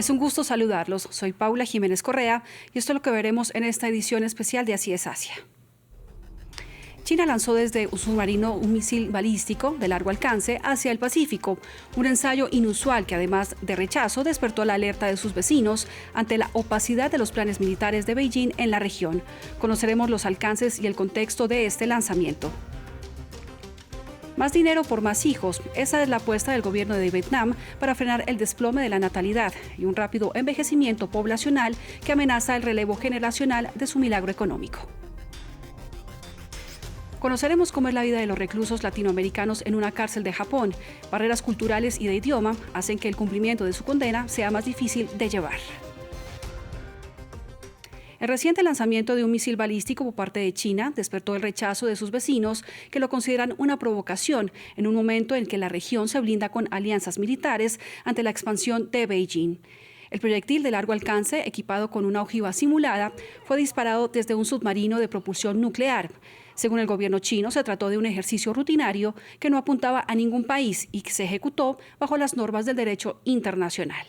Es un gusto saludarlos. Soy Paula Jiménez Correa y esto es lo que veremos en esta edición especial de Así es Asia. China lanzó desde un submarino un misil balístico de largo alcance hacia el Pacífico, un ensayo inusual que además de rechazo despertó la alerta de sus vecinos ante la opacidad de los planes militares de Beijing en la región. Conoceremos los alcances y el contexto de este lanzamiento. Más dinero por más hijos. Esa es la apuesta del gobierno de Vietnam para frenar el desplome de la natalidad y un rápido envejecimiento poblacional que amenaza el relevo generacional de su milagro económico. Conoceremos cómo es la vida de los reclusos latinoamericanos en una cárcel de Japón. Barreras culturales y de idioma hacen que el cumplimiento de su condena sea más difícil de llevar. El reciente lanzamiento de un misil balístico por parte de China despertó el rechazo de sus vecinos, que lo consideran una provocación en un momento en que la región se blinda con alianzas militares ante la expansión de Beijing. El proyectil de largo alcance, equipado con una ojiva simulada, fue disparado desde un submarino de propulsión nuclear. Según el gobierno chino, se trató de un ejercicio rutinario que no apuntaba a ningún país y que se ejecutó bajo las normas del derecho internacional.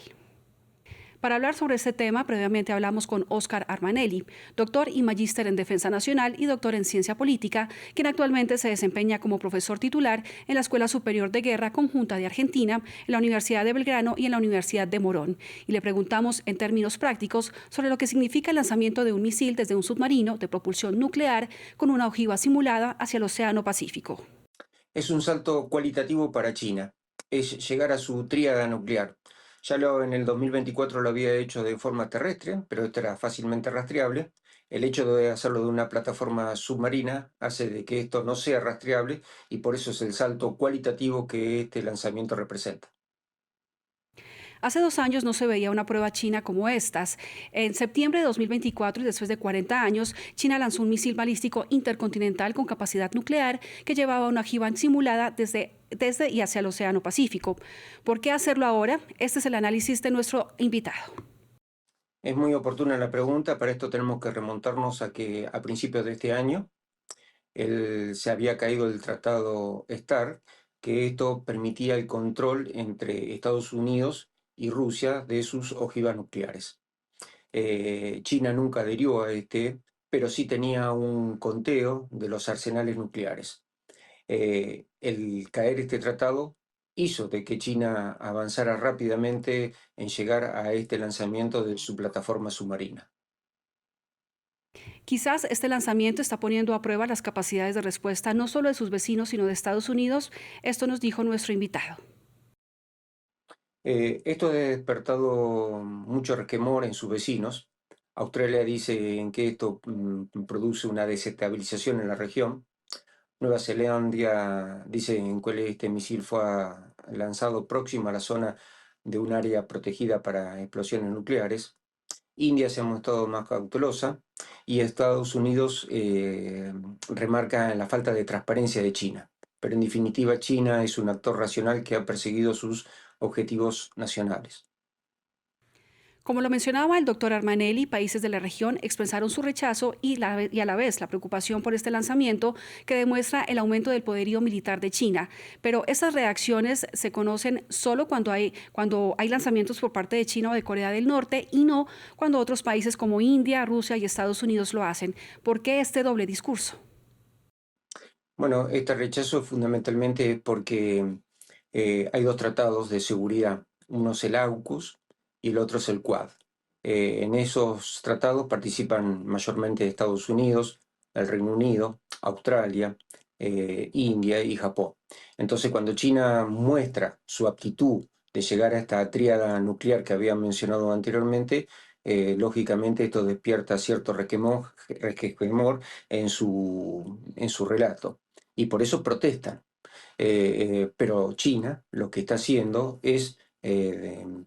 Para hablar sobre este tema, previamente hablamos con Óscar Armanelli, doctor y magíster en Defensa Nacional y doctor en Ciencia Política, quien actualmente se desempeña como profesor titular en la Escuela Superior de Guerra Conjunta de Argentina, en la Universidad de Belgrano y en la Universidad de Morón. Y le preguntamos en términos prácticos sobre lo que significa el lanzamiento de un misil desde un submarino de propulsión nuclear con una ojiva simulada hacia el Océano Pacífico. Es un salto cualitativo para China, es llegar a su tríada nuclear. En el 2024 lo había hecho de forma terrestre, pero esto era fácilmente rastreable. El hecho de hacerlo de una plataforma submarina hace de que esto no sea rastreable y por eso es el salto cualitativo que este lanzamiento representa. Hace 2 años no se veía una prueba china como estas. En septiembre de 2024 y después de 40 años, China lanzó un misil balístico intercontinental con capacidad nuclear que llevaba una ojiva simulada desde y hacia el Océano Pacífico. ¿Por qué hacerlo ahora? Este es el análisis de nuestro invitado. Es muy oportuna la pregunta, para esto tenemos que remontarnos a que a principios de este año se había caído el tratado START, que esto permitía el control entre Estados Unidos y Rusia de sus ojivas nucleares. China nunca adherió a pero sí tenía un conteo de los arsenales nucleares. El caer este tratado hizo de que China avanzara rápidamente en llegar a este lanzamiento de su plataforma submarina. Quizás este lanzamiento está poniendo a prueba las capacidades de respuesta no solo de sus vecinos, sino de Estados Unidos. Esto nos dijo nuestro invitado. Esto ha despertado mucho resquemor en sus vecinos. Australia dice en que esto produce una desestabilización en la región. Nueva Zelanda dice en que este misil fue lanzado próximo a la zona de un área protegida para explosiones nucleares. India se ha mostrado más cautelosa y Estados Unidos remarca la falta de transparencia de China. Pero en definitiva, China es un actor racional que ha perseguido sus objetivos nacionales. Como lo mencionaba el doctor Armanelli, países de la región expresaron su rechazo y a la vez la preocupación por este lanzamiento que demuestra el aumento del poderío militar de China. Pero estas reacciones se conocen solo cuando hay lanzamientos por parte de China o de Corea del Norte y no cuando otros países como India, Rusia y Estados Unidos lo hacen. ¿Por qué este doble discurso? Bueno, este rechazo fundamentalmente porque hay dos tratados de seguridad. Uno es el AUKUS y el otro es el QUAD. En esos tratados participan mayormente Estados Unidos, el Reino Unido, Australia, India y Japón. Entonces, cuando China muestra su aptitud de llegar a esta tríada nuclear que había mencionado anteriormente, lógicamente esto despierta cierto resquemor en su relato y por eso protestan. Pero China lo que está haciendo es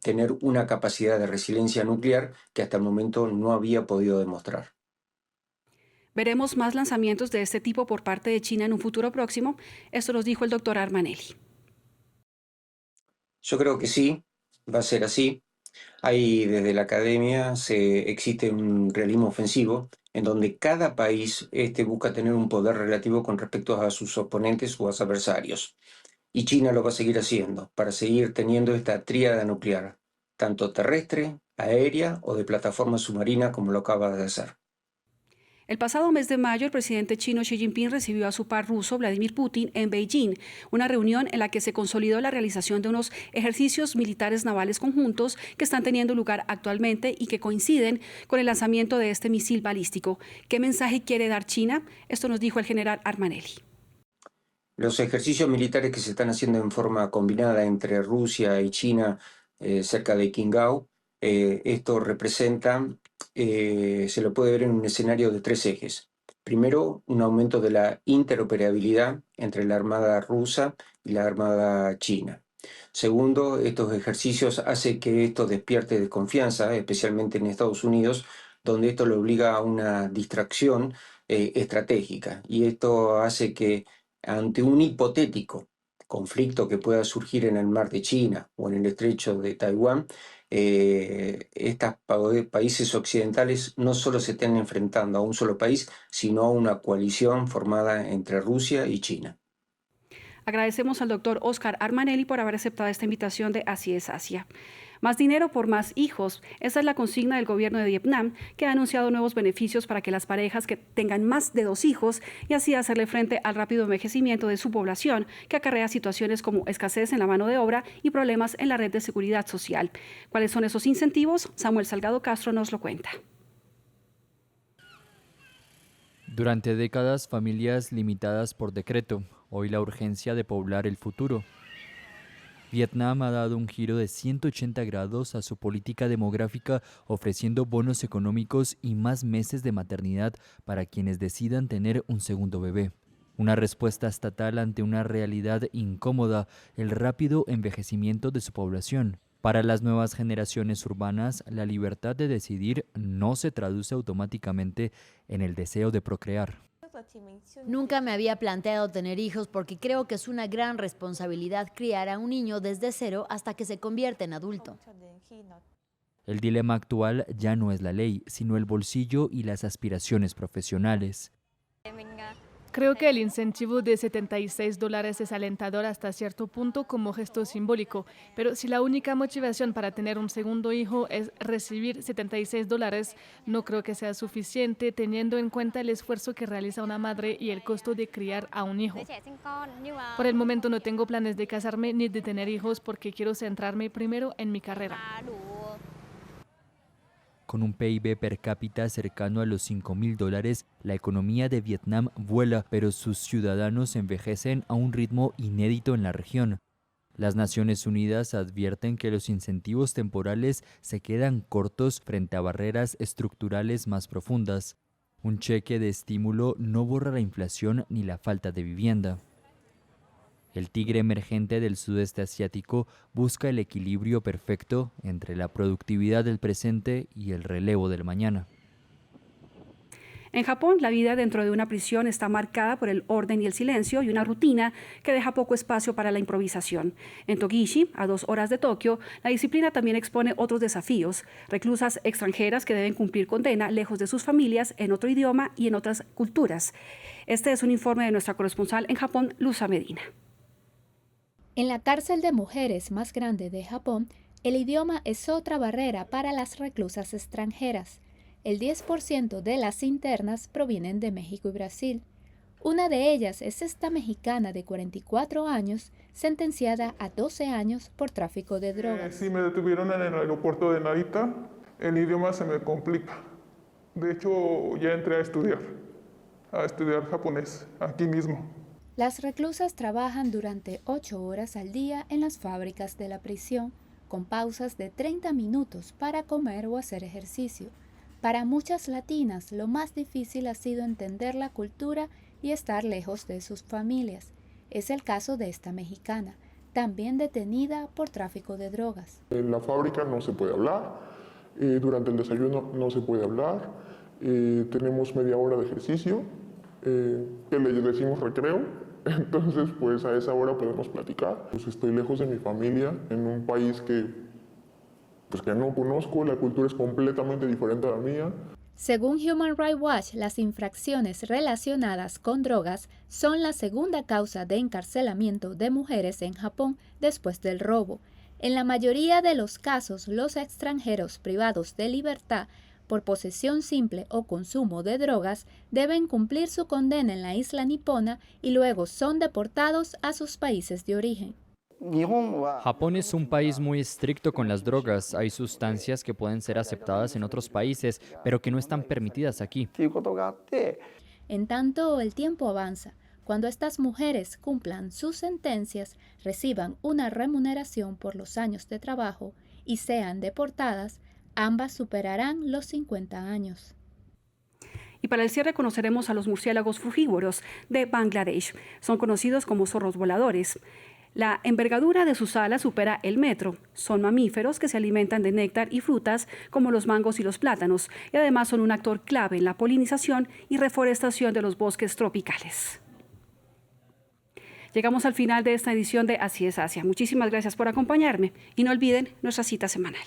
tener una capacidad de resiliencia nuclear que hasta el momento no había podido demostrar. ¿Veremos más lanzamientos de este tipo por parte de China en un futuro próximo? Esto nos dijo el doctor Armanelli. Yo creo que sí, va a ser así. Ahí desde la academia existe un realismo ofensivo en donde cada país busca tener un poder relativo con respecto a sus oponentes o a sus adversarios. Y China lo va a seguir haciendo para seguir teniendo esta tríada nuclear. tanto terrestre, aérea o de plataforma submarina como lo acaba de hacer. El pasado mes de mayo, el presidente chino Xi Jinping recibió a su par ruso Vladimir Putin en Beijing, una reunión en la que se consolidó la realización de unos ejercicios militares navales conjuntos que están teniendo lugar actualmente y que coinciden con el lanzamiento de este misil balístico. ¿Qué mensaje quiere dar China? Esto nos dijo el general Armanelli. Los ejercicios militares que se están haciendo en forma combinada entre Rusia y China cerca de Qingdao, esto representa, se lo puede ver en un escenario de 3 ejes. Primero, un aumento de la interoperabilidad entre la Armada rusa y la Armada china. Segundo, estos ejercicios hacen que esto despierte desconfianza, especialmente en Estados Unidos, donde esto le obliga a una distracción estratégica. Y esto hace que ante un hipotético conflicto que pueda surgir en el mar de China o en el estrecho de Taiwán, estos países occidentales no solo se estén enfrentando a un solo país, sino a una coalición formada entre Rusia y China. Agradecemos al doctor Oscar Armanelli por haber aceptado esta invitación de Así es Asia. Más dinero por más hijos. Esa es la consigna del gobierno de Vietnam, que ha anunciado nuevos beneficios para que las parejas que tengan más de 2 hijos y así hacerle frente al rápido envejecimiento de su población, que acarrea situaciones como escasez en la mano de obra y problemas en la red de seguridad social. ¿Cuáles son esos incentivos? Samuel Salgado Castro nos lo cuenta. Durante décadas, familias limitadas por decreto, hoy la urgencia de poblar el futuro. Vietnam ha dado un giro de 180 grados a su política demográfica, ofreciendo bonos económicos y más meses de maternidad para quienes decidan tener un segundo bebé. Una respuesta estatal ante una realidad incómoda, el rápido envejecimiento de su población. Para las nuevas generaciones urbanas, la libertad de decidir no se traduce automáticamente en el deseo de procrear. Nunca me había planteado tener hijos porque creo que es una gran responsabilidad criar a un niño desde cero hasta que se convierte en adulto. El dilema actual ya no es la ley, sino el bolsillo y las aspiraciones profesionales. Creo que el incentivo de $76 es alentador hasta cierto punto como gesto simbólico, pero si la única motivación para tener un segundo hijo es recibir $76, no creo que sea suficiente teniendo en cuenta el esfuerzo que realiza una madre y el costo de criar a un hijo. Por el momento no tengo planes de casarme ni de tener hijos porque quiero centrarme primero en mi carrera. Con un PIB per cápita cercano a los $5.000, la economía de Vietnam vuela, pero sus ciudadanos envejecen a un ritmo inédito en la región. Las Naciones Unidas advierten que los incentivos temporales se quedan cortos frente a barreras estructurales más profundas. Un cheque de estímulo no borra la inflación ni la falta de vivienda. El tigre emergente del sudeste asiático busca el equilibrio perfecto entre la productividad del presente y el relevo del mañana. En Japón, la vida dentro de una prisión está marcada por el orden y el silencio y una rutina que deja poco espacio para la improvisación. En Togishi, a 2 horas de Tokio, la disciplina también expone otros desafíos. Reclusas extranjeras que deben cumplir condena lejos de sus familias, en otro idioma y en otras culturas. Este es un informe de nuestra corresponsal en Japón, Luza Medina. En la cárcel de mujeres más grande de Japón, el idioma es otra barrera para las reclusas extranjeras. El 10% de las internas provienen de México y Brasil. Una de ellas es esta mexicana de 44 años, sentenciada a 12 años por tráfico de drogas. Sí, me detuvieron en el aeropuerto de Narita. El idioma se me complica. De hecho, ya entré a estudiar japonés, aquí mismo. Las reclusas trabajan durante 8 horas al día en las fábricas de la prisión, con pausas de 30 minutos para comer o hacer ejercicio. Para muchas latinas, lo más difícil ha sido entender la cultura y estar lejos de sus familias. Es el caso de esta mexicana, también detenida por tráfico de drogas. En la fábrica no se puede hablar, durante el desayuno no se puede hablar, tenemos media hora de ejercicio, que le decimos recreo. Entonces, pues a esa hora podemos platicar. Pues estoy lejos de mi familia, en un país que no conozco, la cultura es completamente diferente a la mía. Según Human Rights Watch, las infracciones relacionadas con drogas son la segunda causa de encarcelamiento de mujeres en Japón después del robo. En la mayoría de los casos, los extranjeros privados de libertad por posesión simple o consumo de drogas deben cumplir su condena en la isla nipona y luego son deportados a sus países de origen. Japón es un país muy estricto con las drogas. Hay sustancias que pueden ser aceptadas en otros países, pero que no están permitidas aquí. En tanto, el tiempo avanza. Cuando estas mujeres cumplan sus sentencias, reciban una remuneración por los años de trabajo y sean deportadas, ambas superarán los 50 años. Y para el cierre conoceremos a los murciélagos frugívoros de Bangladesh. Son conocidos como zorros voladores. La envergadura de sus alas supera el metro. Son mamíferos que se alimentan de néctar y frutas como los mangos y los plátanos, y además son un actor clave en la polinización y reforestación de los bosques tropicales. Llegamos al final de esta edición de Así es Asia. Muchísimas gracias por acompañarme y no olviden nuestra cita semanal.